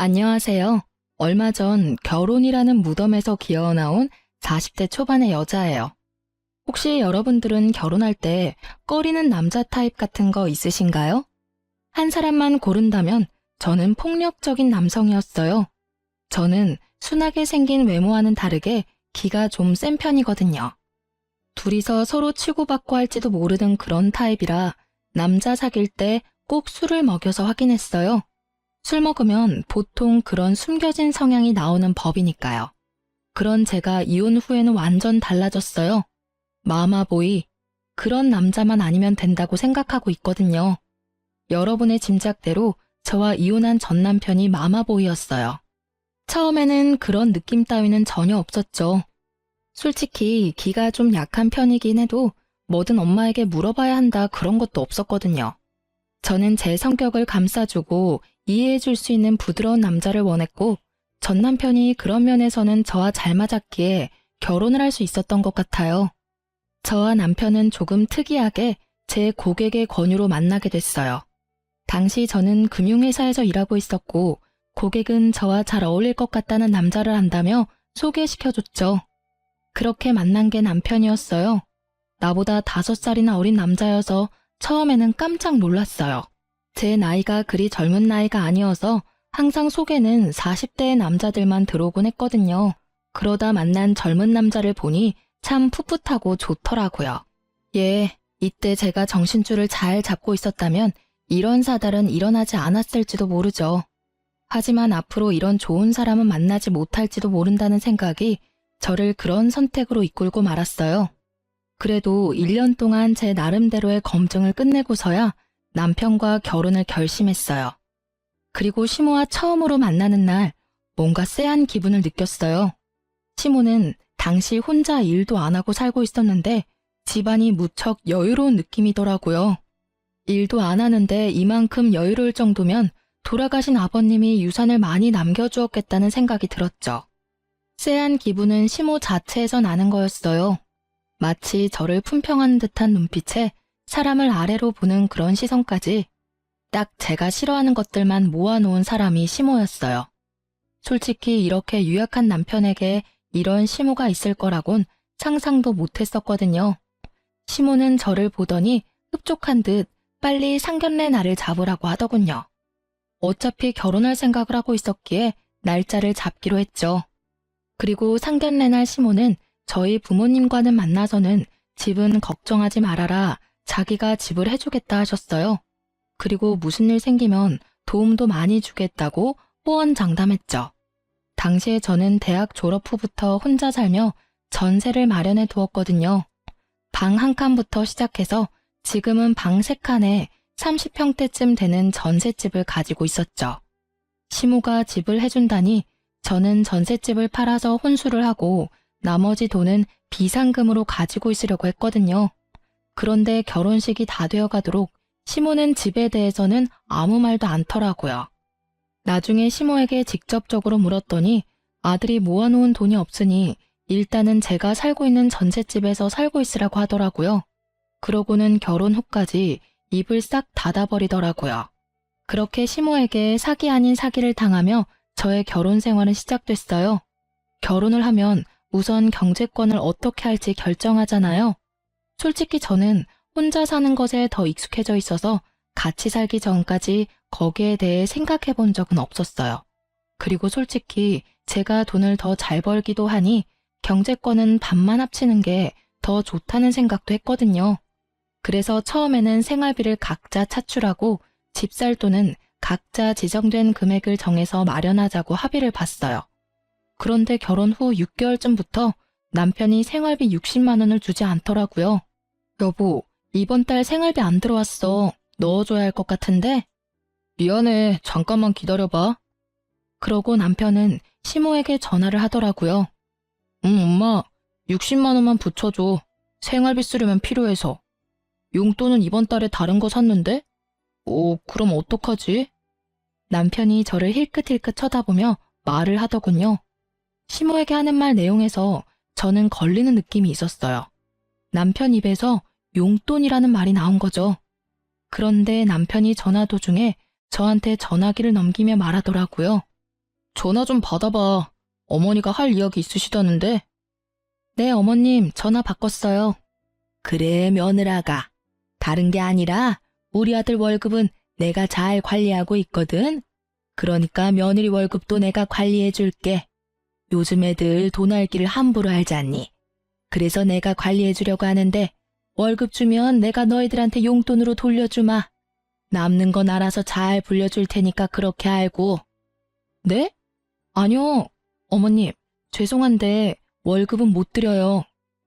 안녕하세요. 얼마 전 결혼이라는 무덤에서 기어나온 40대 초반의 여자예요. 혹시 여러분들은 결혼할 때 꺼리는 남자 타입 같은 거 있으신가요? 한 사람만 고른다면 저는 폭력적인 남성이었어요. 저는 순하게 생긴 외모와는 다르게 기가 좀 센 편이거든요. 둘이서 서로 치고받고 할지도 모르는 그런 타입이라 남자 사귈 때 꼭 술을 먹여서 확인했어요. 술 먹으면 보통 그런 숨겨진 성향이 나오는 법이니까요. 그런 제가 이혼 후에는 완전 달라졌어요. 마마보이, 그런 남자만 아니면 된다고 생각하고 있거든요. 여러분의 짐작대로 저와 이혼한 전 남편이 마마보이였어요. 처음에는 그런 느낌 따위는 전혀 없었죠. 솔직히 기가 좀 약한 편이긴 해도 뭐든 엄마에게 물어봐야 한다 그런 것도 없었거든요. 저는 제 성격을 감싸주고 이해해줄 수 있는 부드러운 남자를 원했고 전 남편이 그런 면에서는 저와 잘 맞았기에 결혼을 할 수 있었던 것 같아요. 저와 남편은 조금 특이하게 제 고객의 권유로 만나게 됐어요. 당시 저는 금융회사에서 일하고 있었고 고객은 저와 잘 어울릴 것 같다는 남자를 안다며 소개시켜줬죠. 그렇게 만난 게 남편이었어요. 나보다 5살이나 어린 남자여서 처음에는 깜짝 놀랐어요. 제 나이가 그리 젊은 나이가 아니어서 항상 속에는 40대의 남자들만 들어오곤 했거든요. 그러다 만난 젊은 남자를 보니 참 풋풋하고 좋더라고요. 예, 이때 제가 정신줄을 잘 잡고 있었다면 이런 사달은 일어나지 않았을지도 모르죠. 하지만 앞으로 이런 좋은 사람은 만나지 못할지도 모른다는 생각이 저를 그런 선택으로 이끌고 말았어요. 그래도 1년 동안 제 나름대로의 검증을 끝내고서야 남편과 결혼을 결심했어요. 그리고 시모와 처음으로 만나는 날 뭔가 쎄한 기분을 느꼈어요. 시모는 당시 혼자 일도 안 하고 살고 있었는데 집안이 무척 여유로운 느낌이더라고요. 일도 안 하는데 이만큼 여유로울 정도면 돌아가신 아버님이 유산을 많이 남겨주었겠다는 생각이 들었죠. 쎄한 기분은 시모 자체에서 나는 거였어요. 마치 저를 품평하는 듯한 눈빛에 사람을 아래로 보는 그런 시선까지 딱 제가 싫어하는 것들만 모아놓은 사람이 시모였어요. 솔직히 이렇게 유약한 남편에게 이런 시모가 있을 거라곤 상상도 못했었거든요. 시모는 저를 보더니 흡족한 듯 빨리 상견례 날을 잡으라고 하더군요. 어차피 결혼할 생각을 하고 있었기에 날짜를 잡기로 했죠. 그리고 상견례 날 시모는 저희 부모님과는 만나서는 집은 걱정하지 말아라. 자기가 집을 해주겠다 하셨어요. 그리고 무슨 일 생기면 도움도 많이 주겠다고 호언장담했죠. 당시에 저는 대학 졸업 후부터 혼자 살며 전세를 마련해 두었거든요. 방 한 칸부터 시작해서 지금은 방 3칸에 30평대쯤 되는 전셋집을 가지고 있었죠. 시모가 집을 해준다니 저는 전셋집을 팔아서 혼수를 하고 나머지 돈은 비상금으로 가지고 있으려고 했거든요. 그런데 결혼식이 다 되어가도록 시모는 집에 대해서는 아무 말도 않더라고요. 나중에 시모에게 직접적으로 물었더니 아들이 모아놓은 돈이 없으니 일단은 제가 살고 있는 전셋집에서 살고 있으라고 하더라고요. 그러고는 결혼 후까지 입을 싹 닫아버리더라고요. 그렇게 시모에게 사기 아닌 사기를 당하며 저의 결혼 생활은 시작됐어요. 결혼을 하면 우선 경제권을 어떻게 할지 결정하잖아요. 솔직히 저는 혼자 사는 것에 더 익숙해져 있어서 같이 살기 전까지 거기에 대해 생각해 본 적은 없었어요. 그리고 솔직히 제가 돈을 더 잘 벌기도 하니 경제권은 반만 합치는 게 더 좋다는 생각도 했거든요. 그래서 처음에는 생활비를 각자 차출하고 집 살 돈은 각자 지정된 금액을 정해서 마련하자고 합의를 봤어요. 그런데 결혼 후 6개월쯤부터 남편이 생활비 60만 원을 주지 않더라고요. 여보, 이번 달 생활비 안 들어왔어. 넣어줘야 할 것 같은데? 미안해, 잠깐만 기다려봐. 그러고 남편은 시모에게 전화를 하더라고요. 엄마, 60만 원만 붙여줘. 생활비 쓰려면 필요해서. 용돈은 이번 달에 다른 거 샀는데? 그럼 어떡하지? 남편이 저를 힐끗힐끗 쳐다보며 말을 하더군요. 시모에게 하는 말 내용에서 저는 걸리는 느낌이 있었어요. 남편 입에서 용돈이라는 말이 나온 거죠. 그런데 남편이 전화 도중에 저한테 전화기를 넘기며 말하더라고요. 전화 좀 받아봐. 어머니가 할 이야기 있으시다는데. 네, 어머님, 전화 바꿨어요. 그래, 며느라가. 다른 게 아니라 우리 아들 월급은 내가 잘 관리하고 있거든. 그러니까 며느리 월급도 내가 관리해 줄게. 요즘 애들 돈 알기를 함부로 알잖니. 그래서 내가 관리해 주려고 하는데 월급 주면 내가 너희들한테 용돈으로 돌려주마. 남는 건 알아서 잘 불려줄 테니까 그렇게 알고. 네? 아니요. 어머님, 죄송한데 월급은 못 드려요.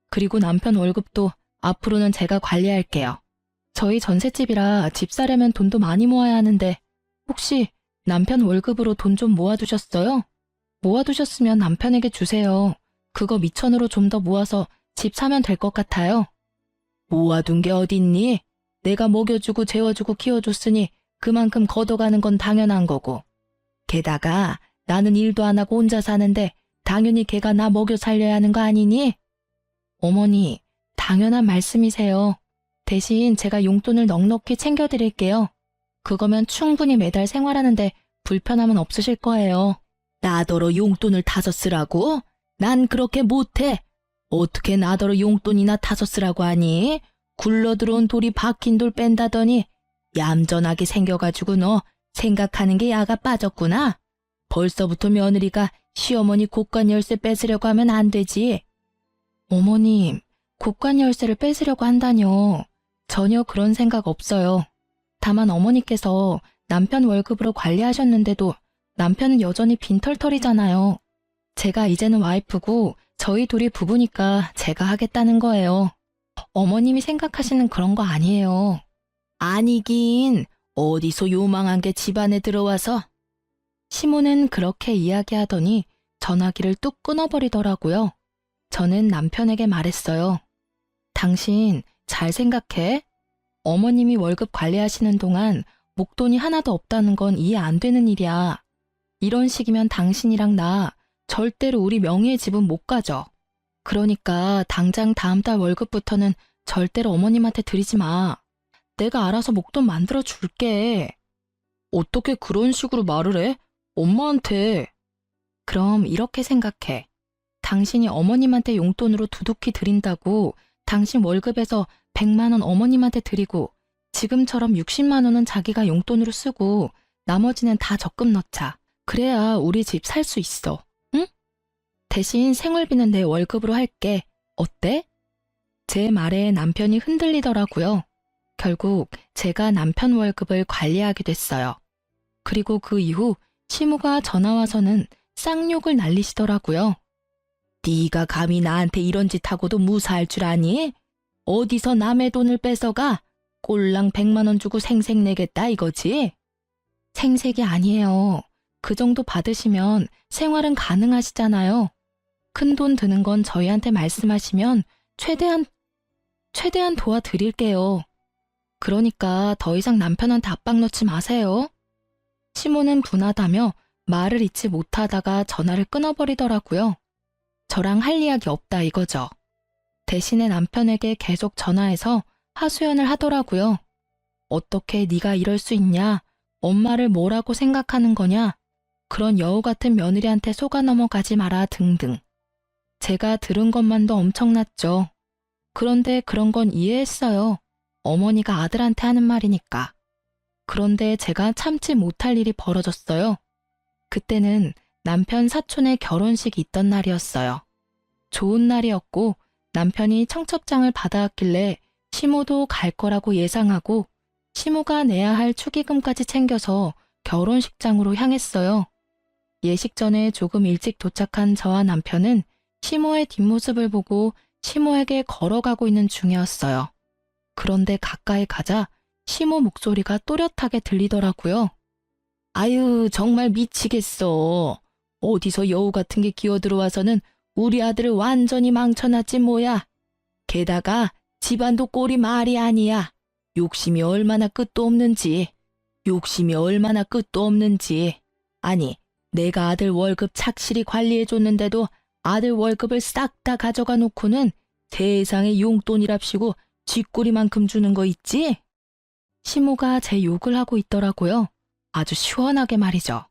그리고 남편 월급도 앞으로는 제가 관리할게요. 저희 전셋집이라 집 사려면 돈도 많이 모아야 하는데 혹시 남편 월급으로 돈 좀 모아두셨어요? 모아두셨으면 남편에게 주세요. 그거 미천으로 좀 더 모아서 집 사면 될 것 같아요. 모아둔 게 어딨니? 내가 먹여주고 재워주고 키워줬으니 그만큼 걷어가는 건 당연한 거고. 게다가 나는 일도 안 하고 혼자 사는데 당연히 걔가 나 먹여 살려야 하는 거 아니니? 어머니, 당연한 말씀이세요. 대신 제가 용돈을 넉넉히 챙겨드릴게요. 그거면 충분히 매달 생활하는데 불편함은 없으실 거예요. 나더러 용돈을 타서 쓰라고? 난 그렇게 못해. 어떻게 나더러 용돈이나 타서 쓰라고 하니? 굴러들어온 돌이 박힌 돌 뺀다더니 얌전하게 생겨가지고 너 생각하는 게 야가 빠졌구나. 벌써부터 며느리가 시어머니 곳간 열쇠 뺏으려고 하면 안 되지. 어머님, 곳간 열쇠를 뺏으려고 한다뇨. 전혀 그런 생각 없어요. 다만 어머니께서 남편 월급으로 관리하셨는데도 남편은 여전히 빈털털이잖아요. 제가 이제는 와이프고 저희 둘이 부부니까 제가 하겠다는 거예요. 어머님이 생각하시는 그런 거 아니에요. 아니긴 어디서 요망한 게 집안에 들어와서. 시모는 그렇게 이야기하더니 전화기를 뚝 끊어버리더라고요. 저는 남편에게 말했어요. 당신 잘 생각해. 어머님이 월급 관리하시는 동안 목돈이 하나도 없다는 건 이해 안 되는 일이야. 이런 식이면 당신이랑 나 절대로 우리 명의의 집은 못 가져. 그러니까 당장 다음 달 월급부터는 절대로 어머님한테 드리지 마. 내가 알아서 목돈 만들어 줄게. 어떻게 그런 식으로 말을 해? 엄마한테. 그럼 이렇게 생각해. 당신이 어머님한테 용돈으로 두둑히 드린다고 당신 월급에서 100만 원 어머님한테 드리고 지금처럼 60만 원은 자기가 용돈으로 쓰고 나머지는 다 적금 넣자. 그래야 우리 집 살 수 있어. 응? 대신 생활비는 내 월급으로 할게. 어때? 제 말에 남편이 흔들리더라고요. 결국 제가 남편 월급을 관리하게 됐어요. 그리고 그 이후 시모가 전화 와서는 쌍욕을 날리시더라고요. 네가 감히 나한테 이런 짓 하고도 무사할 줄 아니? 어디서 남의 돈을 뺏어가? 꼴랑 100만 원 주고 생색내겠다 이거지? 생색이 아니에요. 그 정도 받으시면 생활은 가능하시잖아요. 큰 돈 드는 건 저희한테 말씀하시면 최대한 도와드릴게요. 그러니까 더 이상 남편한테 압박 넣지 마세요. 시모는 분하다며 말을 잇지 못하다가 전화를 끊어버리더라고요. 저랑 할 이야기 없다 이거죠. 대신에 남편에게 계속 전화해서 하소연을 하더라고요. 어떻게 네가 이럴 수 있냐? 엄마를 뭐라고 생각하는 거냐? 그런 여우 같은 며느리한테 속아 넘어가지 마라 등등. 제가 들은 것만도 엄청났죠. 그런데 그런 건 이해했어요. 어머니가 아들한테 하는 말이니까. 그런데 제가 참지 못할 일이 벌어졌어요. 그때는 남편 사촌의 결혼식이 있던 날이었어요. 좋은 날이었고 남편이 청첩장을 받아왔길래 시모도 갈 거라고 예상하고 시모가 내야 할 축의금까지 챙겨서 결혼식장으로 향했어요. 예식 전에 조금 일찍 도착한 저와 남편은 시모의 뒷모습을 보고 시모에게 걸어가고 있는 중이었어요. 그런데 가까이 가자 시모 목소리가 또렷하게 들리더라고요. 아유, 정말 미치겠어. 어디서 여우 같은 게 기어들어와서는 우리 아들을 완전히 망쳐놨지 뭐야. 게다가 집안도 꼴이 말이 아니야. 욕심이 얼마나 끝도 없는지. 아니, 내가 아들 월급 착실히 관리해줬는데도 아들 월급을 싹 다 가져가 놓고는 세상에 용돈이랍시고 쥐꼬리만큼 주는 거 있지? 시모가 제 욕을 하고 있더라고요. 아주 시원하게 말이죠.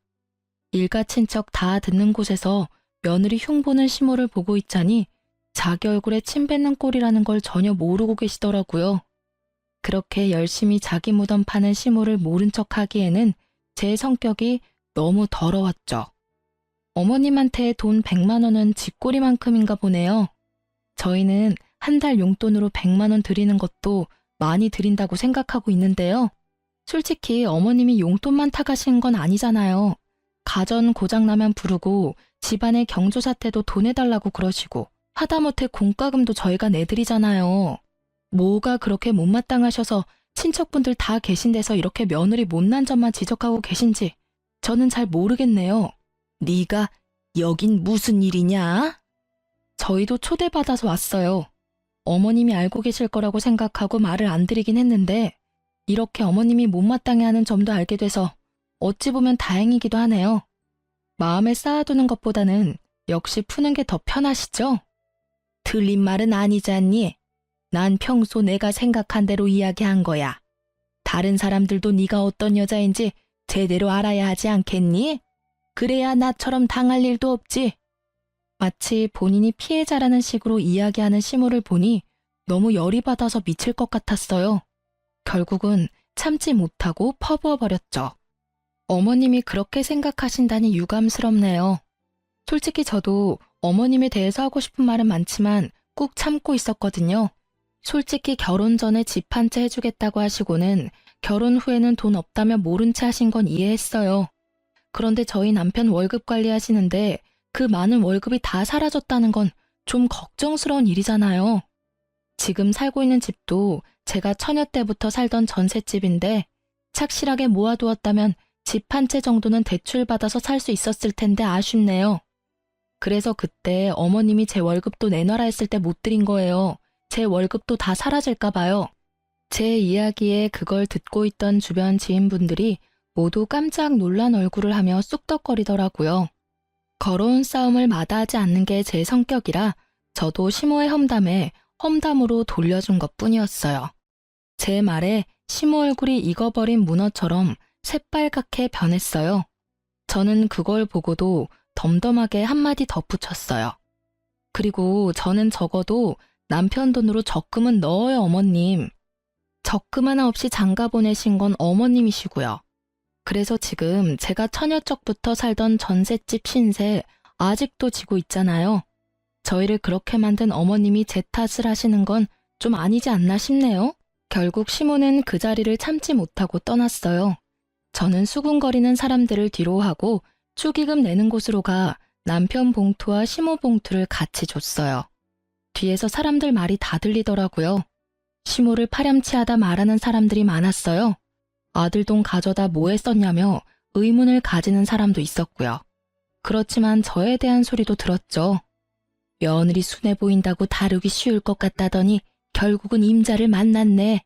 일가 친척 다 듣는 곳에서 며느리 흉보는 시모를 보고 있자니 자기 얼굴에 침 뱉는 꼴이라는 걸 전혀 모르고 계시더라고요. 그렇게 열심히 자기 무덤 파는 시모를 모른 척 하기에는 제 성격이 너무 더러웠죠. 어머님한테 돈 100만 원은 쥐꼬리만큼인가 보네요. 저희는 한 달 용돈으로 100만 원 드리는 것도 많이 드린다고 생각하고 있는데요. 솔직히 어머님이 용돈만 타가신 건 아니잖아요. 가전 고장나면 부르고 집안의 경조사태도 돈 해달라고 그러시고 하다못해 공과금도 저희가 내드리잖아요. 뭐가 그렇게 못마땅하셔서 친척분들 다 계신 데서 이렇게 며느리 못난 점만 지적하고 계신지 저는 잘 모르겠네요. 네가 여긴 무슨 일이냐? 저희도 초대받아서 왔어요. 어머님이 알고 계실 거라고 생각하고 말을 안 드리긴 했는데 이렇게 어머님이 못마땅해하는 점도 알게 돼서 어찌 보면 다행이기도 하네요. 마음에 쌓아두는 것보다는 역시 푸는 게 더 편하시죠? 틀린 말은 아니잖니. 난 평소 내가 생각한 대로 이야기한 거야. 다른 사람들도 네가 어떤 여자인지 제대로 알아야 하지 않겠니? 그래야 나처럼 당할 일도 없지. 마치 본인이 피해자라는 식으로 이야기하는 시모를 보니 너무 열이 받아서 미칠 것 같았어요. 결국은 참지 못하고 퍼부어버렸죠. 어머님이 그렇게 생각하신다니 유감스럽네요. 솔직히 저도 어머님에 대해서 하고 싶은 말은 많지만 꾹 참고 있었거든요. 솔직히 결혼 전에 집 한 채 해주겠다고 하시고는 결혼 후에는 돈 없다며 모른 채 하신 건 이해했어요. 그런데 저희 남편 월급 관리하시는데 그 많은 월급이 다 사라졌다는 건 좀 걱정스러운 일이잖아요. 지금 살고 있는 집도 제가 처녀 때부터 살던 전셋집인데 착실하게 모아두었다면 집 한 채 정도는 대출받아서 살 수 있었을 텐데 아쉽네요. 그래서 그때 어머님이 제 월급도 내놔라 했을 때 못 드린 거예요. 제 월급도 다 사라질까 봐요. 제 이야기에 그걸 듣고 있던 주변 지인분들이 모두 깜짝 놀란 얼굴을 하며 쑥덕거리더라고요. 걸어온 싸움을 마다하지 않는 게 제 성격이라 저도 시모의 험담에 험담으로 돌려준 것뿐이었어요. 제 말에 시모 얼굴이 익어버린 문어처럼 새빨갛게 변했어요. 저는 그걸 보고도 덤덤하게 한마디 덧붙였어요. 그리고 저는 적어도 남편 돈으로 적금은 넣어요, 어머님. 적금 하나 없이 장가 보내신 건 어머님이시고요. 그래서 지금 제가 처녀 쪽부터 살던 전셋집 신세 아직도 지고 있잖아요. 저희를 그렇게 만든 어머님이 제 탓을 하시는 건 좀 아니지 않나 싶네요. 결국 시모는 그 자리를 참지 못하고 떠났어요. 저는 수군거리는 사람들을 뒤로하고 축의금 내는 곳으로 가 남편 봉투와 시모 봉투를 같이 줬어요. 뒤에서 사람들 말이 다 들리더라고요. 시모를 파렴치하다 말하는 사람들이 많았어요. 아들 돈 가져다 뭐에 썼냐며 의문을 가지는 사람도 있었고요. 그렇지만 저에 대한 소리도 들었죠. 며느리 순해 보인다고 다루기 쉬울 것 같다더니 결국은 임자를 만났네.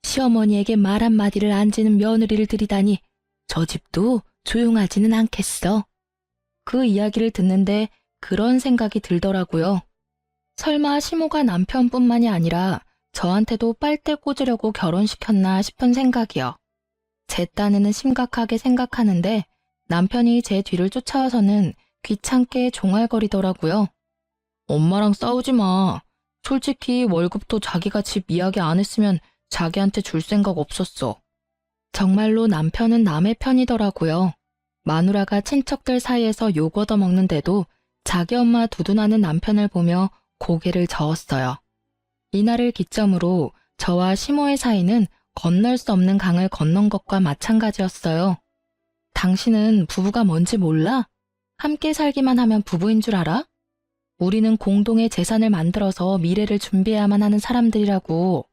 시어머니에게 말 한마디를 안 지는 며느리를 들이다니 저 집도 조용하지는 않겠어. 그 이야기를 듣는데 그런 생각이 들더라고요. 설마 시모가 남편뿐만이 아니라 저한테도 빨대 꽂으려고 결혼시켰나 싶은 생각이요. 제 딴에는 심각하게 생각하는데 남편이 제 뒤를 쫓아와서는 귀찮게 종알거리더라고요. 엄마랑 싸우지 마. 솔직히 월급도 자기가 집 이야기 안 했으면 자기한테 줄 생각 없었어. 정말로 남편은 남의 편이더라고요. 마누라가 친척들 사이에서 욕 얻어먹는데도 자기 엄마 두둔하는 남편을 보며 고개를 저었어요. 이날을 기점으로 저와 시모의 사이는 건널 수 없는 강을 건넌 것과 마찬가지였어요. 당신은 부부가 뭔지 몰라? 함께 살기만 하면 부부인 줄 알아? 우리는 공동의 재산을 만들어서 미래를 준비해야만 하는 사람들이라고.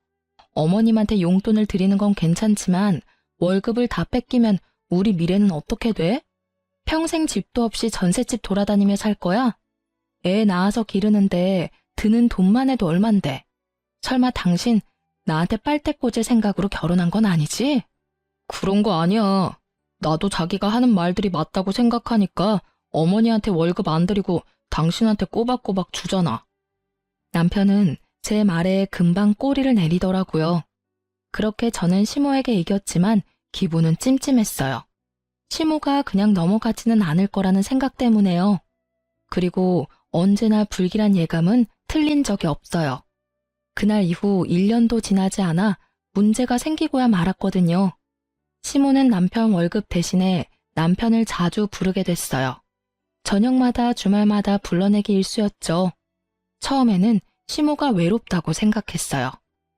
어머님한테 용돈을 드리는 건 괜찮지만 월급을 다 뺏기면 우리 미래는 어떻게 돼? 평생 집도 없이 전셋집 돌아다니며 살 거야? 애 낳아서 기르는데 드는 돈만 해도 얼만데. 설마 당신 나한테 빨대 꽂을 생각으로 결혼한 건 아니지? 그런 거 아니야. 나도 자기가 하는 말들이 맞다고 생각하니까 어머니한테 월급 안 드리고 당신한테 꼬박꼬박 주잖아. 남편은 제 말에 금방 꼬리를 내리더라고요. 그렇게 저는 시모에게 이겼지만 기분은 찜찜했어요. 시모가 그냥 넘어가지는 않을 거라는 생각 때문에요. 그리고 언제나 불길한 예감은 틀린 적이 없어요. 그날 이후 1년도 지나지 않아 문제가 생기고야 말았거든요. 시모는 남편 월급 대신에 남편을 자주 부르게 됐어요. 저녁마다 주말마다 불러내기 일쑤였죠. 처음에는 시모가 외롭다고 생각했어요.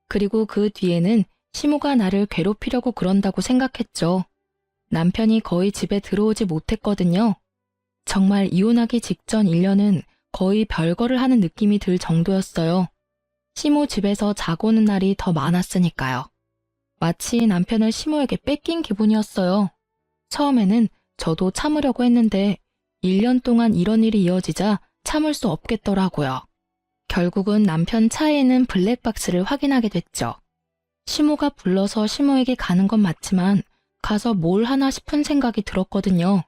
그리고 그 뒤에는 시모가 나를 괴롭히려고 그런다고 생각했죠. 남편이 거의 집에 들어오지 못했거든요. 정말 이혼하기 직전 1년은 거의 별거를 하는 느낌이 들 정도였어요. 시모 집에서 자고 오는 날이 더 많았으니까요. 마치 남편을 시모에게 뺏긴 기분이었어요. 처음에는 저도 참으려고 했는데 1년 동안 이런 일이 이어지자 참을 수 없겠더라고요. 결국은 남편 차에는 블랙박스를 확인하게 됐죠. 시모가 불러서 시모에게 가는 건 맞지만 가서 뭘 하나 싶은 생각이 들었거든요.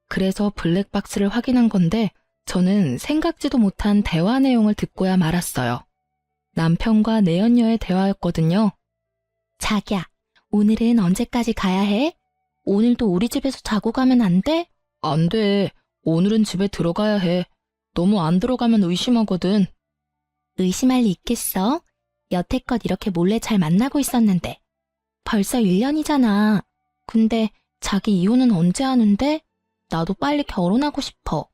그래서 블랙박스를 확인한 건데 저는 생각지도 못한 대화 내용을 듣고야 말았어요. 남편과 내연녀의 대화였거든요. 자기야, 오늘은 언제까지 가야 해? 오늘도 우리 집에서 자고 가면 안 돼? 안 돼. 오늘은 집에 들어가야 해. 너무 안 들어가면 의심하거든. 의심할 리 있겠어? 여태껏 이렇게 몰래 잘 만나고 있었는데. 벌써 1년이잖아. 근데 자기 이혼은 언제 하는데? 나도 빨리 결혼하고 싶어.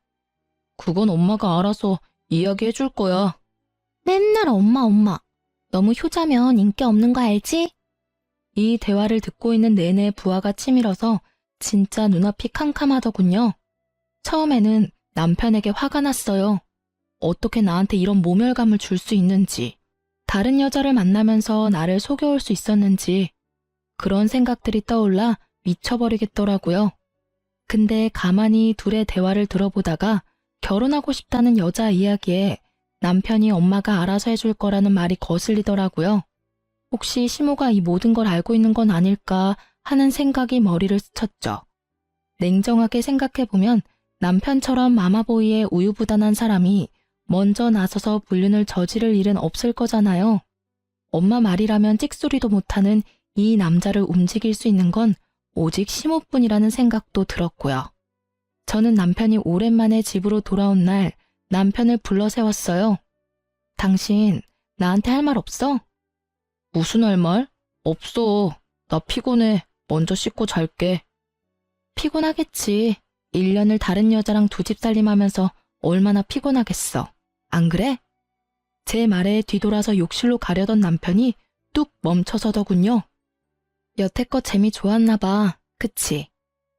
그건 엄마가 알아서 이야기해 줄 거야. 맨날 엄마. 너무 효자면 인기 없는 거 알지? 이 대화를 듣고 있는 내내 부하가 치밀어서 진짜 눈앞이 캄캄하더군요. 처음에는 남편에게 화가 났어요. 어떻게 나한테 이런 모멸감을 줄 수 있는지, 다른 여자를 만나면서 나를 속여올 수 있었는지, 그런 생각들이 떠올라 미쳐버리겠더라고요. 근데 가만히 둘의 대화를 들어보다가 결혼하고 싶다는 여자 이야기에 남편이 엄마가 알아서 해줄 거라는 말이 거슬리더라고요. 혹시 시모가 이 모든 걸 알고 있는 건 아닐까 하는 생각이 머리를 스쳤죠. 냉정하게 생각해보면 남편처럼 마마보이의 우유부단한 사람이 먼저 나서서 불륜을 저지를 일은 없을 거잖아요. 엄마 말이라면 찍소리도 못하는 이 남자를 움직일 수 있는 건 오직 시모뿐이라는 생각도 들었고요. 저는 남편이 오랜만에 집으로 돌아온 날 남편을 불러 세웠어요. 당신 나한테 할 말 없어? 무슨 할 말? 없어. 나 피곤해. 먼저 씻고 잘게. 피곤하겠지. 1년을 다른 여자랑 두 집 살림하면서 얼마나 피곤하겠어. 안 그래? 제 말에 뒤돌아서 욕실로 가려던 남편이 뚝 멈춰서더군요. 여태껏 재미 좋았나 봐. 그치?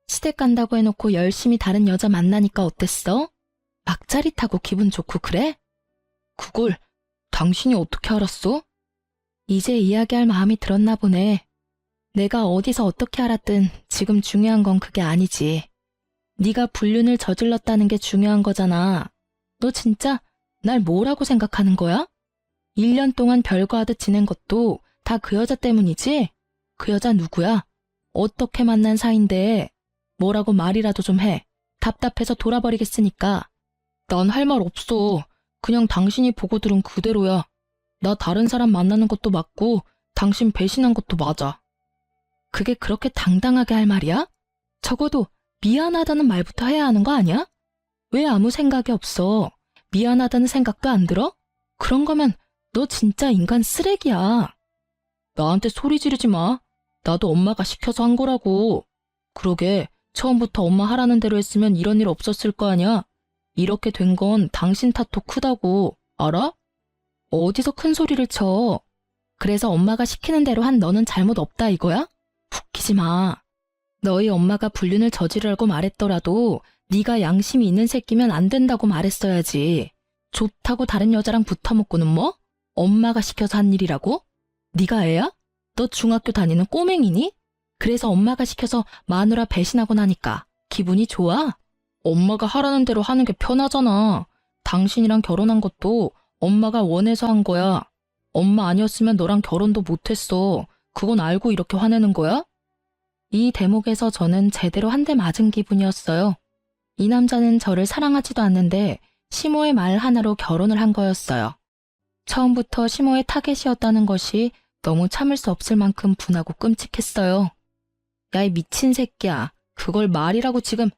시댁 간다고 해놓고 열심히 다른 여자 만나니까 어땠어? 막 짜릿하고 기분 좋고 그래? 그걸 당신이 어떻게 알았어? 이제 이야기할 마음이 들었나 보네. 내가 어디서 어떻게 알았든 지금 중요한 건 그게 아니지. 네가 불륜을 저질렀다는 게 중요한 거잖아. 너 진짜 날 뭐라고 생각하는 거야? 1년 동안 별거 하듯 지낸 것도 다 그 여자 때문이지? 그 여자 누구야? 어떻게 만난 사이인데 뭐라고 말이라도 좀 해. 답답해서 돌아버리겠으니까. 난 할 말 없어. 그냥 당신이 보고 들은 그대로야. 나 다른 사람 만나는 것도 맞고 당신 배신한 것도 맞아. 그게 그렇게 당당하게 할 말이야? 적어도 미안하다는 말부터 해야 하는 거 아니야? 왜 아무 생각이 없어? 미안하다는 생각도 안 들어? 그런 거면 너 진짜 인간 쓰레기야. 나한테 소리 지르지 마. 나도 엄마가 시켜서 한 거라고. 그러게 처음부터 엄마 하라는 대로 했으면 이런 일 없었을 거 아니야. 이렇게 된 건 당신 탓도 크다고. 알아? 어디서 큰 소리를 쳐. 그래서 엄마가 시키는 대로 한 너는 잘못 없다 이거야? 웃기지 마. 너희 엄마가 불륜을 저지르라고 말했더라도 네가 양심이 있는 새끼면 안 된다고 말했어야지. 좋다고 다른 여자랑 붙어먹고는 뭐? 엄마가 시켜서 한 일이라고? 네가 애야? 너 중학교 다니는 꼬맹이니? 그래서 엄마가 시켜서 마누라 배신하고 나니까 기분이 좋아? 엄마가 하라는 대로 하는 게 편하잖아. 당신이랑 결혼한 것도 엄마가 원해서 한 거야. 엄마 아니었으면 너랑 결혼도 못했어. 그건 알고 이렇게 화내는 거야? 이 대목에서 저는 제대로 한 대 맞은 기분이었어요. 이 남자는 저를 사랑하지도 않는데 시모의 말 하나로 결혼을 한 거였어요. 처음부터 시모의 타겟이었다는 것이 너무 참을 수 없을 만큼 분하고 끔찍했어요. 야, 이 미친 새끼야. 그걸 말이라고 지금.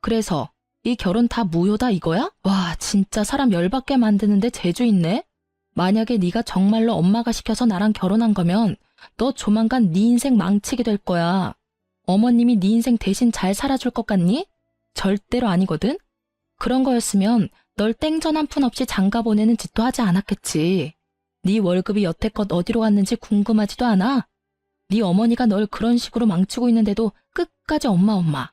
그래서 이 결혼 다 무효다 이거야? 와, 진짜 사람 열받게 만드는데 재주 있네? 만약에 네가 정말로 엄마가 시켜서 나랑 결혼한 거면 너 조만간 네 인생 망치게 될 거야. 어머님이 네 인생 대신 잘 살아줄 것 같니? 절대로 아니거든? 그런 거였으면 널 땡전 한 푼 없이 장가 보내는 짓도 하지 않았겠지. 네 월급이 여태껏 어디로 갔는지 궁금하지도 않아? 네 어머니가 널 그런 식으로 망치고 있는데도 끝까지 엄마.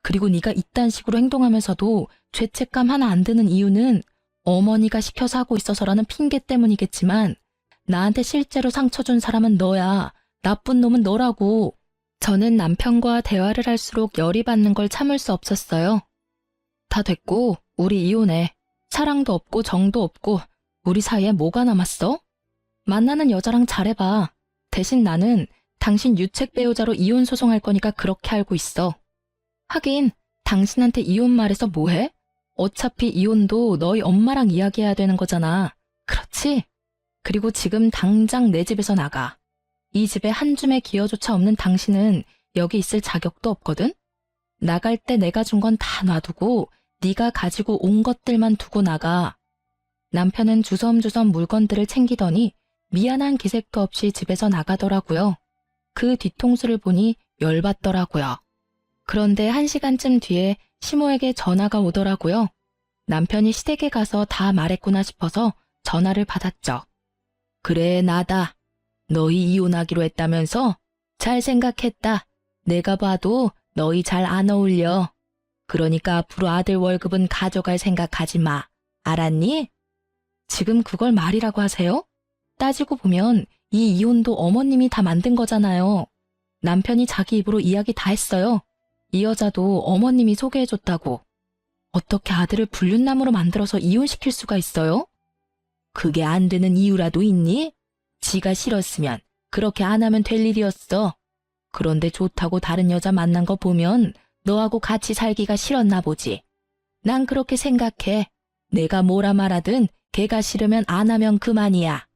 그리고 네가 이딴 식으로 행동하면서도 죄책감 하나 안 드는 이유는 어머니가 시켜서 하고 있어서라는 핑계 때문이겠지만 나한테 실제로 상처 준 사람은 너야. 나쁜 놈은 너라고. 저는 남편과 대화를 할수록 열이 받는 걸 참을 수 없었어요. 다 됐고 우리 이혼해. 사랑도 없고 정도 없고 우리 사이에 뭐가 남았어? 만나는 여자랑 잘해봐. 대신 나는 당신 유책 배우자로 이혼 소송할 거니까 그렇게 알고 있어. 하긴 당신한테 이혼 말해서 뭐해? 어차피 이혼도 너희 엄마랑 이야기해야 되는 거잖아. 그렇지? 그리고 지금 당장 내 집에서 나가. 이 집에 한 줌의 기여조차 없는 당신은 여기 있을 자격도 없거든? 나갈 때 내가 준 건 다 놔두고 네가 가지고 온 것들만 두고 나가. 남편은 주섬주섬 물건들을 챙기더니 미안한 기색도 없이 집에서 나가더라고요. 그 뒤통수를 보니 열받더라고요. 그런데 1시간쯤 뒤에 시모에게 전화가 오더라고요. 남편이 시댁에 가서 다 말했구나 싶어서 전화를 받았죠. 그래, 나다. 너희 이혼하기로 했다면서? 잘 생각했다. 내가 봐도 너희 잘 안 어울려. 그러니까 앞으로 아들 월급은 가져갈 생각하지 마. 알았니? 지금 그걸 말이라고 하세요? 따지고 보면 이 이혼도 어머님이 다 만든 거잖아요. 남편이 자기 입으로 이야기 다 했어요. 이 여자도 어머님이 소개해줬다고. 어떻게 아들을 불륜남으로 만들어서 이혼시킬 수가 있어요? 그게 안 되는 이유라도 있니? 지가 싫었으면 그렇게 안 하면 될 일이었어. 그런데 좋다고 다른 여자 만난 거 보면 너하고 같이 살기가 싫었나 보지. 난 그렇게 생각해. 내가 뭐라 말하든 걔가 싫으면 안 하면 그만이야.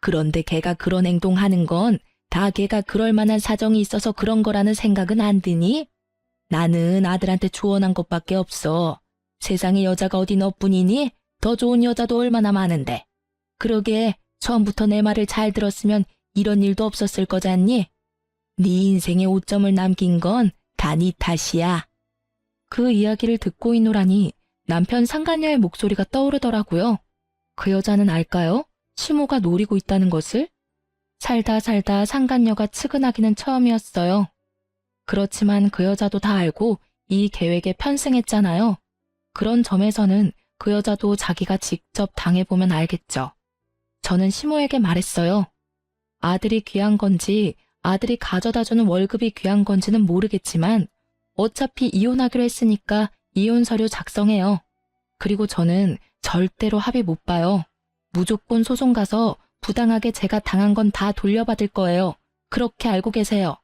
그런데 걔가 그런 행동하는 건 다 걔가 그럴 만한 사정이 있어서 그런 거라는 생각은 안 드니? 나는 아들한테 조언한 것밖에 없어. 세상에 여자가 어디 너뿐이니? 더 좋은 여자도 얼마나 많은데. 그러게 처음부터 내 말을 잘 들었으면 이런 일도 없었을 거잖니? 네 인생에 오점을 남긴 건 다 네 탓이야. 그 이야기를 듣고 있노라니 남편 상간녀의 목소리가 떠오르더라고요. 그 여자는 알까요? 시모가 노리고 있다는 것을? 살다 상간녀가 측은하기는 처음이었어요. 그렇지만 그 여자도 다 알고 이 계획에 편승했잖아요. 그런 점에서는 그 여자도 자기가 직접 당해보면 알겠죠. 저는 시모에게 말했어요. 아들이 귀한 건지 아들이 가져다주는 월급이 귀한 건지는 모르겠지만 어차피 이혼하기로 했으니까 이혼 서류 작성해요. 그리고 저는 절대로 합의 못 봐요. 무조건 소송 가서 부당하게 제가 당한 건 다 돌려받을 거예요. 그렇게 알고 계세요.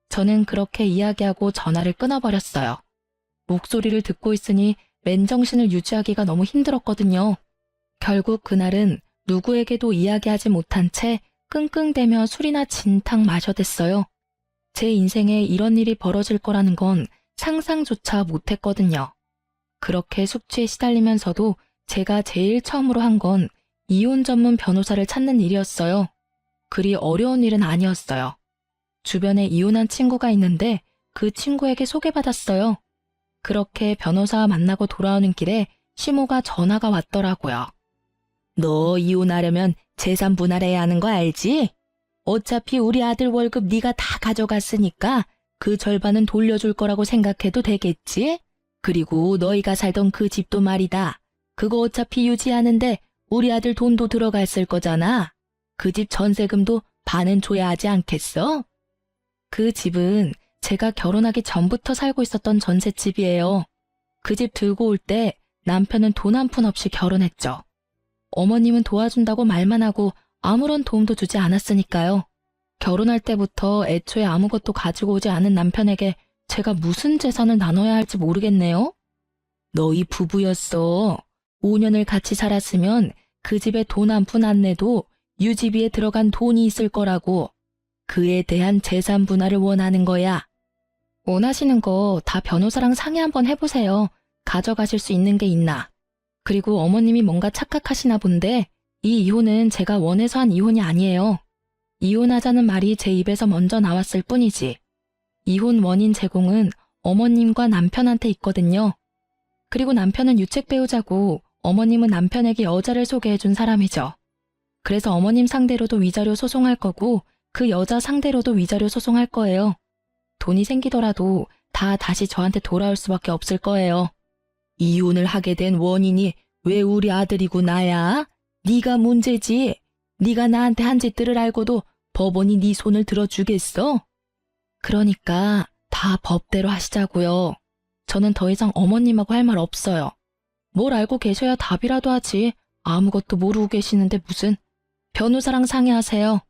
저는 그렇게 이야기하고 전화를 끊어버렸어요. 목소리를 듣고 있으니 맨정신을 유지하기가 너무 힘들었거든요. 결국 그날은 누구에게도 이야기하지 못한 채 끙끙대며 술이나 진탕 마셔댔어요. 제 인생에 이런 일이 벌어질 거라는 건 상상조차 못했거든요. 그렇게 숙취에 시달리면서도 제가 제일 처음으로 한 건 이혼 전문 변호사를 찾는 일이었어요. 그리 어려운 일은 아니었어요. 주변에 이혼한 친구가 있는데 그 친구에게 소개받았어요. 그렇게 변호사 만나고 돌아오는 길에 시모가 전화가 왔더라고요. 너 이혼하려면 재산 분할해야 하는 거 알지? 어차피 우리 아들 월급 네가 다 가져갔으니까 그 절반은 돌려줄 거라고 생각해도 되겠지? 그리고 너희가 살던 그 집도 말이다. 그거 어차피 유지하는데 우리 아들 돈도 들어갔을 거잖아. 그 집 전세금도 반은 줘야 하지 않겠어? 그 집은 제가 결혼하기 전부터 살고 있었던 전셋집이에요. 그 집 들고 올 때 남편은 돈 한 푼 없이 결혼했죠. 어머님은 도와준다고 말만 하고 아무런 도움도 주지 않았으니까요. 결혼할 때부터 애초에 아무것도 가지고 오지 않은 남편에게 제가 무슨 재산을 나눠야 할지 모르겠네요. 너희 부부였어. 5년을 같이 살았으면 그 집에 돈 한 푼 안 내도 유지비에 들어간 돈이 있을 거라고. 그에 대한 재산 분할을 원하는 거야. 원하시는 거 다 변호사랑 상의 한번 해보세요. 가져가실 수 있는 게 있나. 그리고 어머님이 뭔가 착각하시나 본데 이 이혼은 제가 원해서 한 이혼이 아니에요. 이혼하자는 말이 제 입에서 먼저 나왔을 뿐이지. 이혼 원인 제공은 어머님과 남편한테 있거든요. 그리고 남편은 유책 배우자고 어머님은 남편에게 여자를 소개해준 사람이죠. 그래서 어머님 상대로도 위자료 소송할 거고 그 여자 상대로도 위자료 소송할 거예요. 돈이 생기더라도 다 다시 저한테 돌아올 수밖에 없을 거예요. 이혼을 하게 된 원인이 왜 우리 아들이고 나야? 네가 문제지. 네가 나한테 한 짓들을 알고도 법원이 네 손을 들어주겠어? 그러니까 다 법대로 하시자고요. 저는 더 이상 어머님하고 할 말 없어요. 뭘 알고 계셔야 답이라도 하지. 아무것도 모르고 계시는데 무슨. 변호사랑 상의하세요.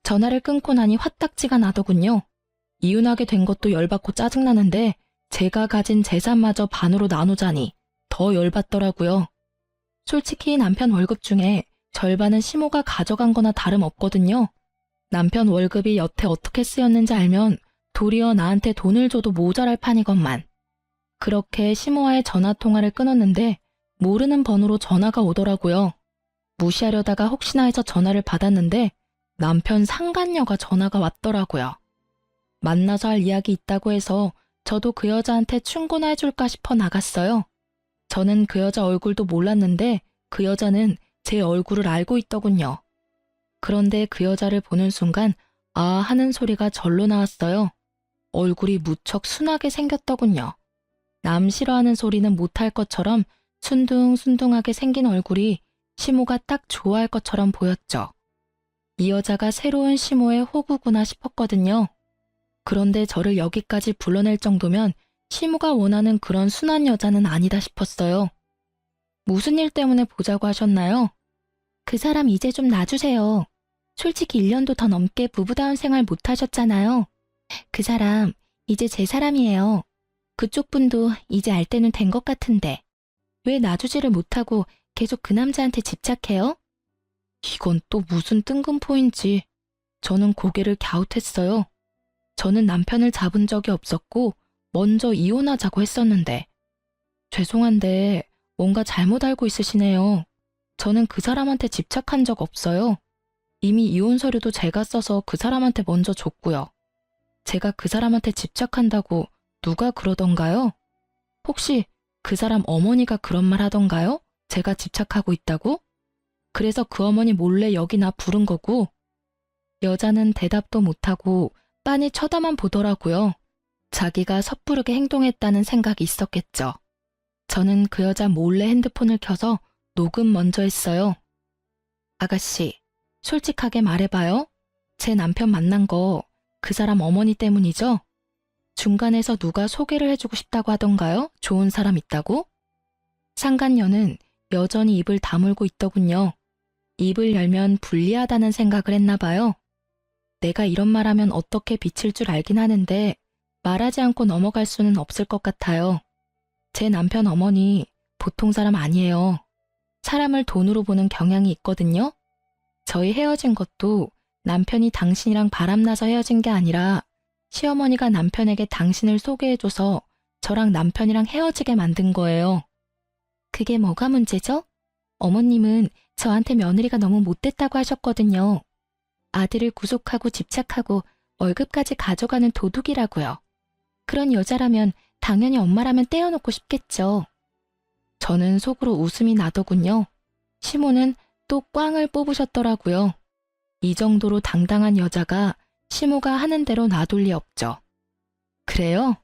전화를 끊고 나니 화딱지가 나더군요. 이혼하게 된 것도 열받고 짜증나는데 제가 가진 재산마저 반으로 나누자니 더 열받더라고요. 솔직히 남편 월급 중에 절반은 시모가 가져간 거나 다름없거든요. 남편 월급이 여태 어떻게 쓰였는지 알면 도리어 나한테 돈을 줘도 모자랄 판이건만. 그렇게 시모와의 전화통화를 끊었는데 모르는 번호로 전화가 오더라고요. 무시하려다가 혹시나 해서 전화를 받았는데 남편 상간녀가 전화가 왔더라고요. 만나서 할 이야기 있다고 해서 저도 그 여자한테 충고나 해줄까 싶어 나갔어요. 저는 그 여자 얼굴도 몰랐는데 그 여자는 제 얼굴을 알고 있더군요. 그런데 그 여자를 보는 순간 아 하는 소리가 절로 나왔어요. 얼굴이 무척 순하게 생겼더군요. 남 싫어하는 소리는 못할 것처럼 순둥순둥하게 생긴 얼굴이 시모가 딱 좋아할 것처럼 보였죠. 이 여자가 새로운 시모의 호구구나 싶었거든요. 그런데 저를 여기까지 불러낼 정도면 시모가 원하는 그런 순한 여자는 아니다 싶었어요. 무슨 일 때문에 보자고 하셨나요? 그 사람 이제 좀 놔주세요. 솔직히 1년도 더 넘게 부부다운 생활 못 하셨잖아요. 그 사람 이제 제 사람이에요. 그쪽 분도 이제 알 때는 된 것 같은데 왜 놔주지를 못하고 계속 그 남자한테 집착해요? 이건 또 무슨 뜬금포인지 저는 고개를 갸웃했어요. 저는 남편을 잡은 적이 없었고 먼저 이혼하자고 했었는데 죄송한데 뭔가 잘못 알고 있으시네요. 저는 그 사람한테 집착한 적 없어요. 이미 이혼 서류도 제가 써서 그 사람한테 먼저 줬고요. 제가 그 사람한테 집착한다고 누가 그러던가요? 혹시 그 사람 어머니가 그런 말 하던가요? 제가 집착하고 있다고? 그래서 그 어머니 몰래 여기 나 부른 거고. 여자는 대답도 못하고 빤히 쳐다만 보더라고요. 자기가 섣부르게 행동했다는 생각이 있었겠죠. 저는 그 여자 몰래 핸드폰을 켜서 녹음 먼저 했어요. 아가씨, 솔직하게 말해봐요. 제 남편 만난 거 그 사람 어머니 때문이죠? 중간에서 누가 소개를 해주고 싶다고 하던가요? 좋은 사람 있다고? 상간녀는 여전히 입을 다물고 있더군요. 입을 열면 불리하다는 생각을 했나 봐요. 내가 이런 말하면 어떻게 비칠 줄 알긴 하는데 말하지 않고 넘어갈 수는 없을 것 같아요. 제 남편 어머니 보통 사람 아니에요. 사람을 돈으로 보는 경향이 있거든요. 저희 헤어진 것도 남편이 당신이랑 바람나서 헤어진 게 아니라 시어머니가 남편에게 당신을 소개해줘서 저랑 남편이랑 헤어지게 만든 거예요. 그게 뭐가 문제죠? 어머님은 저한테 며느리가 너무 못됐다고 하셨거든요. 아들을 구속하고 집착하고 월급까지 가져가는 도둑이라고요. 그런 여자라면 당연히 엄마라면 떼어놓고 싶겠죠. 저는 속으로 웃음이 나더군요. 시모는 또 꽝을 뽑으셨더라고요. 이 정도로 당당한 여자가 시모가 하는 대로 놔둘 리 없죠. 그래요?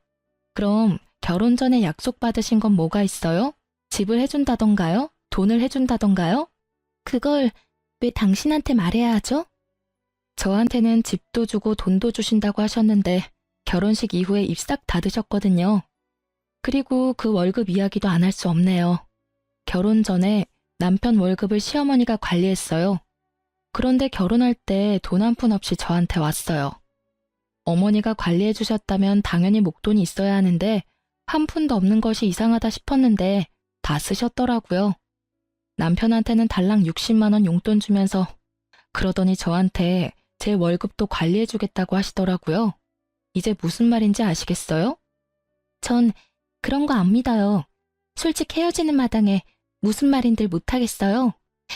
그럼 결혼 전에 약속받으신 건 뭐가 있어요? 집을 해준다던가요? 돈을 해준다던가요? 그걸 왜 당신한테 말해야 하죠? 저한테는 집도 주고 돈도 주신다고 하셨는데 결혼식 이후에 입 싹 닫으셨거든요. 그리고 그 월급 이야기도 안 할 수 없네요. 결혼 전에 남편 월급을 시어머니가 관리했어요. 그런데 결혼할 때 돈 한 푼 없이 저한테 왔어요. 어머니가 관리해 주셨다면 당연히 목돈이 있어야 하는데 한 푼도 없는 것이 이상하다 싶었는데 다 쓰셨더라고요. 남편한테는 달랑 60만 원 용돈 주면서 그러더니 저한테 제 월급도 관리해 주겠다고 하시더라고요. 이제 무슨 말인지 아시겠어요? 전 그런 거 안 믿어요. 솔직 헤어지는 마당에 무슨 말인들 못하겠어요.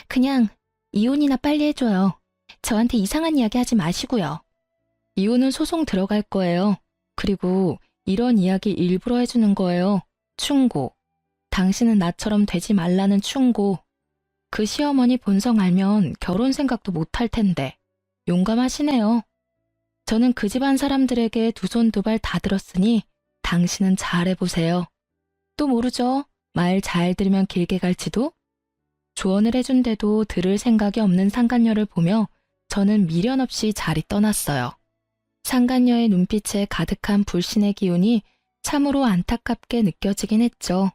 그냥 이혼이나 빨리 해줘요. 저한테 이상한 이야기 하지 마시고요. 이혼은 소송 들어갈 거예요. 그리고 이런 이야기 일부러 해주는 거예요. 충고. 당신은 나처럼 되지 말라는 충고. 그 시어머니 본성 알면 결혼 생각도 못할 텐데. 용감하시네요. 저는 그 집안 사람들에게 두 손 두 발 다 들었으니 당신은 잘해보세요. 또 모르죠. 말 잘 들으면 길게 갈지도. 조언을 해준데도 들을 생각이 없는 상간녀를 보며 저는 미련 없이 자리 떠났어요. 상간녀의 눈빛에 가득한 불신의 기운이 참으로 안타깝게 느껴지긴 했죠.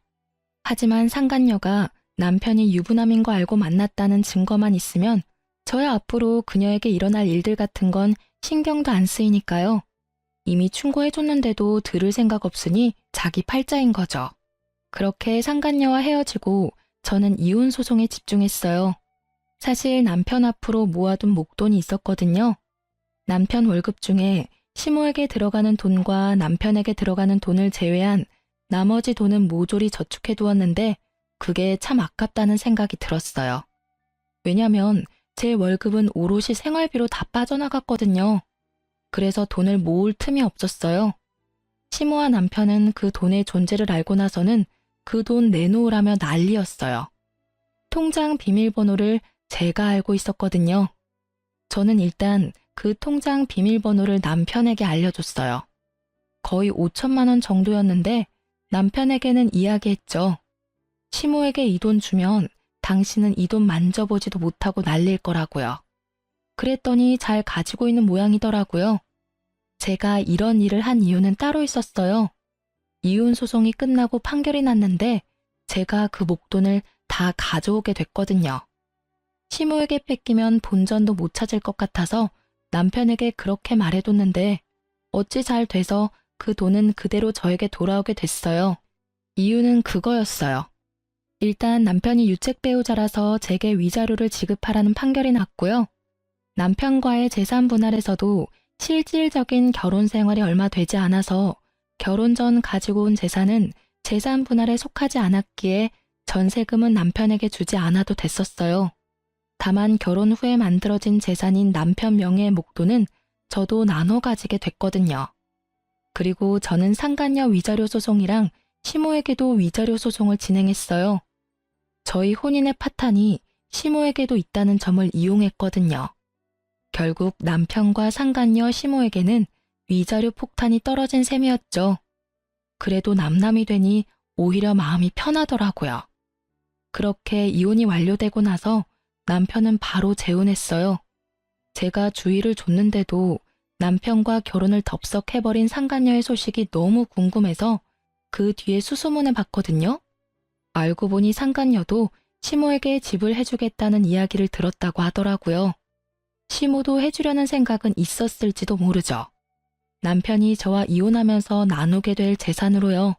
하지만 상간녀가 남편이 유부남인 거 알고 만났다는 증거만 있으면 저야 앞으로 그녀에게 일어날 일들 같은 건 신경도 안 쓰이니까요. 이미 충고해줬는데도 들을 생각 없으니 자기 팔자인 거죠. 그렇게 상간녀와 헤어지고 저는 이혼 소송에 집중했어요. 사실 남편 앞으로 모아둔 목돈이 있었거든요. 남편 월급 중에 시모에게 들어가는 돈과 남편에게 들어가는 돈을 제외한 나머지 돈은 모조리 저축해두었는데 그게 참 아깝다는 생각이 들었어요. 왜냐면 제 월급은 오롯이 생활비로 다 빠져나갔거든요. 그래서 돈을 모을 틈이 없었어요. 시모와 남편은 그 돈의 존재를 알고 나서는 그 돈 내놓으라며 난리였어요. 통장 비밀번호를 제가 알고 있었거든요. 저는 일단 그 통장 비밀번호를 남편에게 알려줬어요. 거의 5천만 원 정도였는데 남편에게는 이야기했죠. 시모에게 이 돈 주면 당신은 이 돈 만져보지도 못하고 날릴 거라고요. 그랬더니 잘 가지고 있는 모양이더라고요. 제가 이런 일을 한 이유는 따로 있었어요. 이혼 소송이 끝나고 판결이 났는데 제가 그 목돈을 다 가져오게 됐거든요. 시모에게 뺏기면 본전도 못 찾을 것 같아서 남편에게 그렇게 말해뒀는데 어찌 잘 돼서 그 돈은 그대로 저에게 돌아오게 됐어요. 이유는 그거였어요. 일단 남편이 유책 배우자라서 제게 위자료를 지급하라는 판결이 났고요. 남편과의 재산 분할에서도 실질적인 결혼 생활이 얼마 되지 않아서 결혼 전 가지고 온 재산은 재산 분할에 속하지 않았기에 전세금은 남편에게 주지 않아도 됐었어요. 다만 결혼 후에 만들어진 재산인 남편 명의의 목돈은 저도 나눠 가지게 됐거든요. 그리고 저는 상간녀 위자료 소송이랑 시모에게도 위자료 소송을 진행했어요. 저희 혼인의 파탄이 시모에게도 있다는 점을 이용했거든요. 결국 남편과 상간녀 시모에게는 위자료 폭탄이 떨어진 셈이었죠. 그래도 남남이 되니 오히려 마음이 편하더라고요. 그렇게 이혼이 완료되고 나서 남편은 바로 재혼했어요. 제가 주의를 줬는데도 남편과 결혼을 덥석해버린 상간녀의 소식이 너무 궁금해서 그 뒤에 수소문을 봤거든요. 알고 보니 상간녀도 시모에게 집을 해주겠다는 이야기를 들었다고 하더라고요. 시모도 해주려는 생각은 있었을지도 모르죠. 남편이 저와 이혼하면서 나누게 될 재산으로요.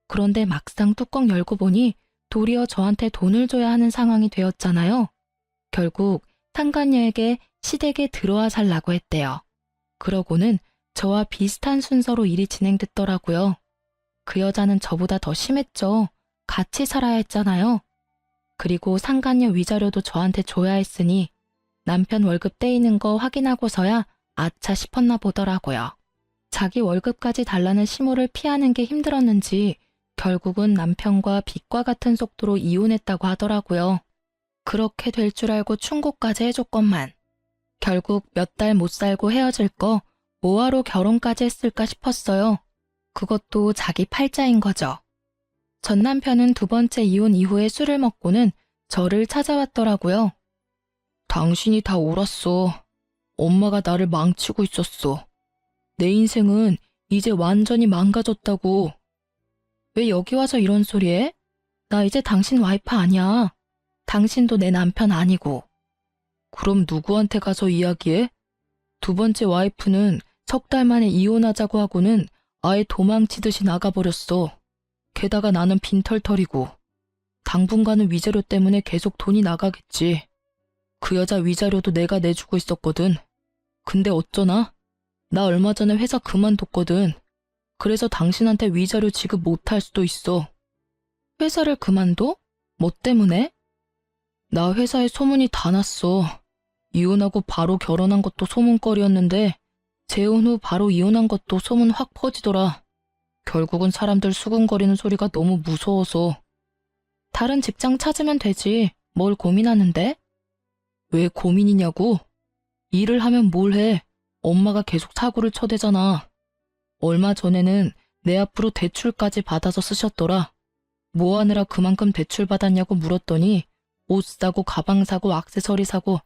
그런데 막상 뚜껑 열고 보니 도리어 저한테 돈을 줘야 하는 상황이 되었잖아요. 결국 상간녀에게 시댁에 들어와 살라고 했대요. 그러고는 저와 비슷한 순서로 일이 진행됐더라고요. 그 여자는 저보다 더 심했죠. 같이 살아야 했잖아요. 그리고 상간녀 위자료도 저한테 줘야 했으니 남편 월급 떼이는 거 확인하고서야 아차 싶었나 보더라고요. 자기 월급까지 달라는 시모를 피하는 게 힘들었는지 결국은 남편과 빛과 같은 속도로 이혼했다고 하더라고요. 그렇게 될 줄 알고 충고까지 해줬건만 결국 몇 달 못 살고 헤어질 거 뭐하러 결혼까지 했을까 싶었어요. 그것도 자기 팔자인 거죠. 전 남편은 두 번째 이혼 이후에 술을 먹고는 저를 찾아왔더라고요. 당신이 다 옳았어. 엄마가 나를 망치고 있었어. 내 인생은 이제 완전히 망가졌다고. 왜 여기 와서 이런 소리 해? 나 이제 당신 와이프 아니야. 당신도 내 남편 아니고. 그럼 누구한테 가서 이야기해? 두 번째 와이프는 석 달 만에 이혼하자고 하고는 아예 도망치듯이 나가버렸어. 게다가 나는 빈털털이고. 당분간은 위자료 때문에 계속 돈이 나가겠지. 그 여자 위자료도 내가 내주고 있었거든. 근데 어쩌나? 나 얼마 전에 회사 그만뒀거든. 그래서 당신한테 위자료 지급 못할 수도 있어. 회사를 그만둬? 뭐 때문에? 나 회사에 소문이 다 났어. 이혼하고 바로 결혼한 것도 소문거리였는데 재혼 후 바로 이혼한 것도 소문 확 퍼지더라. 결국은 사람들 수군거리는 소리가 너무 무서워서. 다른 직장 찾으면 되지. 뭘 고민하는데? 왜 고민이냐고? 일을 하면 뭘 해? 엄마가 계속 사고를 쳐대잖아. 얼마 전에는 내 앞으로 대출까지 받아서 쓰셨더라. 뭐 하느라 그만큼 대출 받았냐고 물었더니 옷 사고 가방 사고 액세서리 사고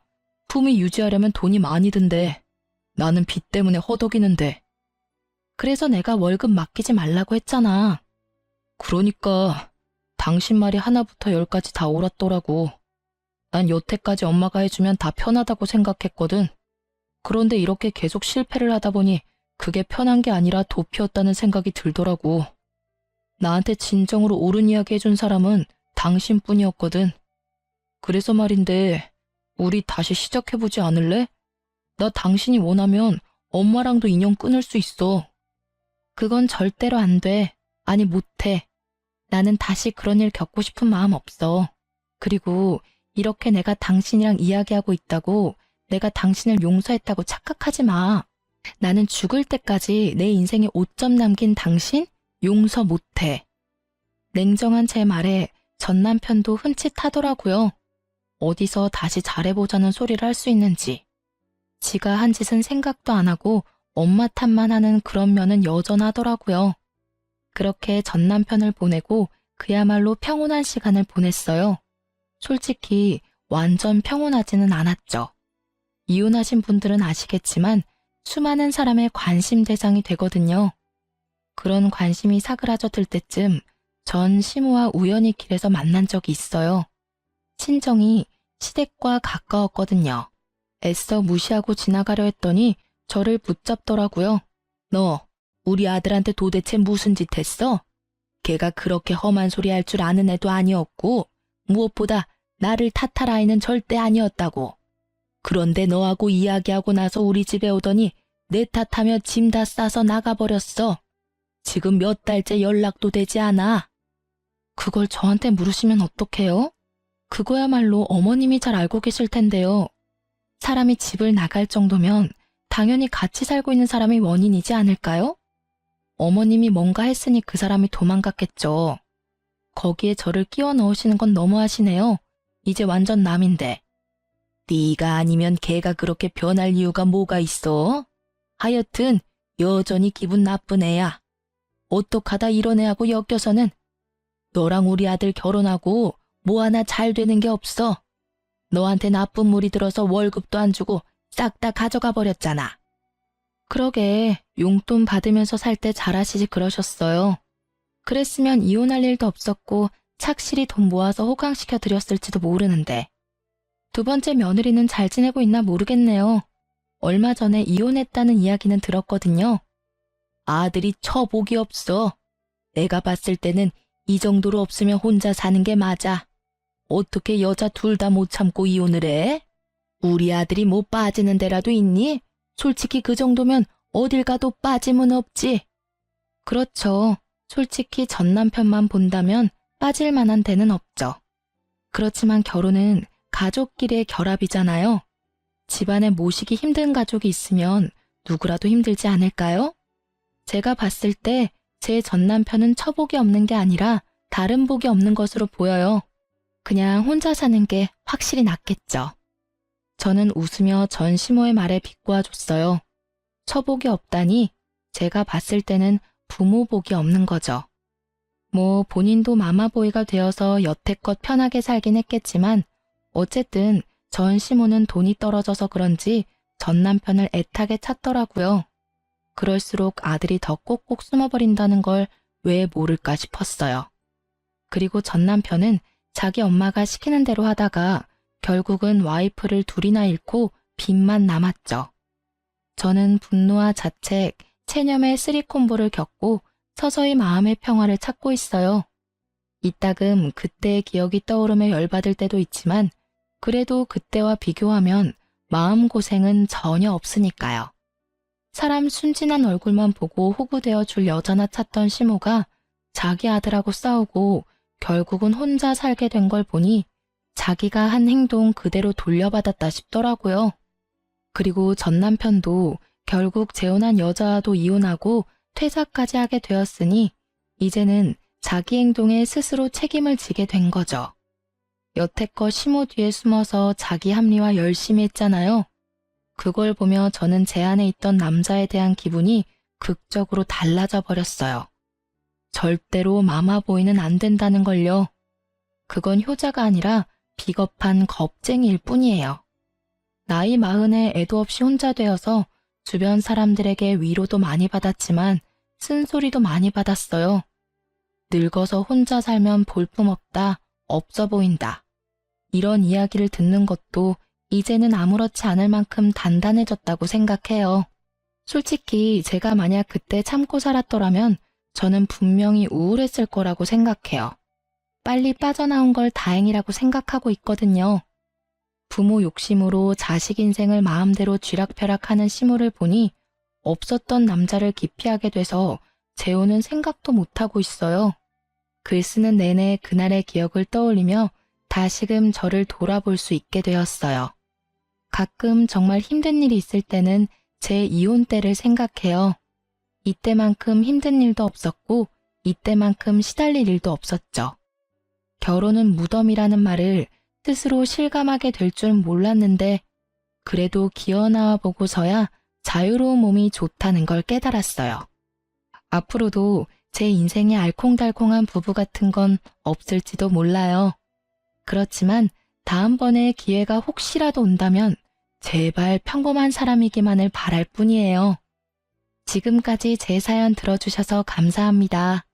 품위 유지하려면 돈이 많이 든대. 나는 빚 때문에 허덕이는데. 그래서 내가 월급 맡기지 말라고 했잖아. 그러니까 당신 말이 하나부터 열까지 다 옳았더라고. 난 여태까지 엄마가 해주면 다 편하다고 생각했거든. 그런데 이렇게 계속 실패를 하다 보니 그게 편한 게 아니라 도피였다는 생각이 들더라고. 나한테 진정으로 옳은 이야기 해준 사람은 당신뿐이었거든. 그래서 말인데 우리 다시 시작해보지 않을래? 나 당신이 원하면 엄마랑도 인연 끊을 수 있어. 그건 절대로 안 돼. 아니 못해. 나는 다시 그런 일 겪고 싶은 마음 없어. 그리고 이렇게 내가 당신이랑 이야기하고 있다고 내가 당신을 용서했다고 착각하지 마. 나는 죽을 때까지 내 인생에 오점 남긴 당신 용서 못해. 냉정한 제 말에 전 남편도 흠칫하더라고요. 어디서 다시 잘해보자는 소리를 할 수 있는지. 지가 한 짓은 생각도 안 하고 엄마 탓만 하는 그런 면은 여전하더라고요. 그렇게 전 남편을 보내고 그야말로 평온한 시간을 보냈어요. 솔직히 완전 평온하지는 않았죠. 이혼하신 분들은 아시겠지만 수많은 사람의 관심 대상이 되거든요. 그런 관심이 사그라져들 때쯤 전 시모와 우연히 길에서 만난 적이 있어요. 친정이 시댁과 가까웠거든요. 애써 무시하고 지나가려 했더니 저를 붙잡더라고요. 너 우리 아들한테 도대체 무슨 짓 했어? 걔가 그렇게 험한 소리 할 줄 아는 애도 아니었고 무엇보다 나를 탓할 아이는 절대 아니었다고. 그런데 너하고 이야기하고 나서 우리 집에 오더니 내 탓하며 짐 다 싸서 나가버렸어. 지금 몇 달째 연락도 되지 않아. 그걸 저한테 물으시면 어떡해요? 그거야말로 어머님이 잘 알고 계실 텐데요. 사람이 집을 나갈 정도면 당연히 같이 살고 있는 사람이 원인이지 않을까요? 어머님이 뭔가 했으니 그 사람이 도망갔겠죠. 거기에 저를 끼워 넣으시는 건 너무하시네요. 이제 완전 남인데. 네가 아니면 걔가 그렇게 변할 이유가 뭐가 있어? 하여튼 여전히 기분 나쁜 애야. 어떡하다 이런 애하고 엮여서는. 너랑 우리 아들 결혼하고 뭐 하나 잘 되는 게 없어. 너한테 나쁜 물이 들어서 월급도 안 주고 싹 다 가져가 버렸잖아. 그러게 용돈 받으면서 살 때 잘하시지 그러셨어요. 그랬으면 이혼할 일도 없었고 착실히 돈 모아서 호강시켜 드렸을지도 모르는데. 두 번째 며느리는 잘 지내고 있나 모르겠네요. 얼마 전에 이혼했다는 이야기는 들었거든요. 아들이 처복이 없어. 내가 봤을 때는 이 정도로 없으면 혼자 사는 게 맞아. 어떻게 여자 둘 다 못 참고 이혼을 해? 우리 아들이 못 빠지는 데라도 있니? 솔직히 그 정도면 어딜 가도 빠짐은 없지. 그렇죠. 솔직히 전 남편만 본다면 빠질 만한 데는 없죠. 그렇지만 결혼은 가족끼리의 결합이잖아요. 집안에 모시기 힘든 가족이 있으면 누구라도 힘들지 않을까요? 제가 봤을 때 제 전 남편은 처복이 없는 게 아니라 다른 복이 없는 것으로 보여요. 그냥 혼자 사는 게 확실히 낫겠죠. 저는 웃으며 전 시모의 말에 비꼬아줬어요. 처복이 없다니 제가 봤을 때는 부모 복이 없는 거죠. 뭐 본인도 마마보이가 되어서 여태껏 편하게 살긴 했겠지만 어쨌든 전 시모는 돈이 떨어져서 그런지 전 남편을 애타게 찾더라고요. 그럴수록 아들이 더 꼭꼭 숨어버린다는 걸 왜 모를까 싶었어요. 그리고 전 남편은 자기 엄마가 시키는 대로 하다가 결국은 와이프를 둘이나 잃고 빚만 남았죠. 저는 분노와 자책, 체념의 쓰리콤보를 겪고 서서히 마음의 평화를 찾고 있어요. 이따금 그때의 기억이 떠오르며 열받을 때도 있지만 그래도 그때와 비교하면 마음고생은 전혀 없으니까요. 사람 순진한 얼굴만 보고 호구되어 줄 여자나 찾던 시모가 자기 아들하고 싸우고 결국은 혼자 살게 된 걸 보니 자기가 한 행동 그대로 돌려받았다 싶더라고요. 그리고 전 남편도 결국 재혼한 여자와도 이혼하고 퇴사까지 하게 되었으니 이제는 자기 행동에 스스로 책임을 지게 된 거죠. 여태껏 시모 뒤에 숨어서 자기 합리화 열심히 했잖아요. 그걸 보며 저는 제 안에 있던 남자에 대한 기분이 극적으로 달라져 버렸어요. 절대로 마마보이는 안 된다는 걸요. 그건 효자가 아니라 비겁한 겁쟁이일 뿐이에요. 나이 40에 애도 없이 혼자 되어서 주변 사람들에게 위로도 많이 받았지만 쓴소리도 많이 받았어요. 늙어서 혼자 살면 볼품없다, 없어 보인다. 이런 이야기를 듣는 것도 이제는 아무렇지 않을 만큼 단단해졌다고 생각해요. 솔직히 제가 만약 그때 참고 살았더라면 저는 분명히 우울했을 거라고 생각해요. 빨리 빠져나온 걸 다행이라고 생각하고 있거든요. 부모 욕심으로 자식 인생을 마음대로 쥐락펴락하는 시모를 보니 없었던 남자를 기피하게 돼서 재혼은 생각도 못하고 있어요. 글 쓰는 내내 그날의 기억을 떠올리며 다시금 저를 돌아볼 수 있게 되었어요. 가끔 정말 힘든 일이 있을 때는 제 이혼 때를 생각해요. 이때만큼 힘든 일도 없었고 이때만큼 시달릴 일도 없었죠. 결혼은 무덤이라는 말을 스스로 실감하게 될 줄 몰랐는데 그래도 기어나와 보고서야 자유로운 몸이 좋다는 걸 깨달았어요. 앞으로도 제 인생에 알콩달콩한 부부 같은 건 없을지도 몰라요. 그렇지만 다음번에 기회가 혹시라도 온다면 제발 평범한 사람이기만을 바랄 뿐이에요. 지금까지 제 사연 들어주셔서 감사합니다.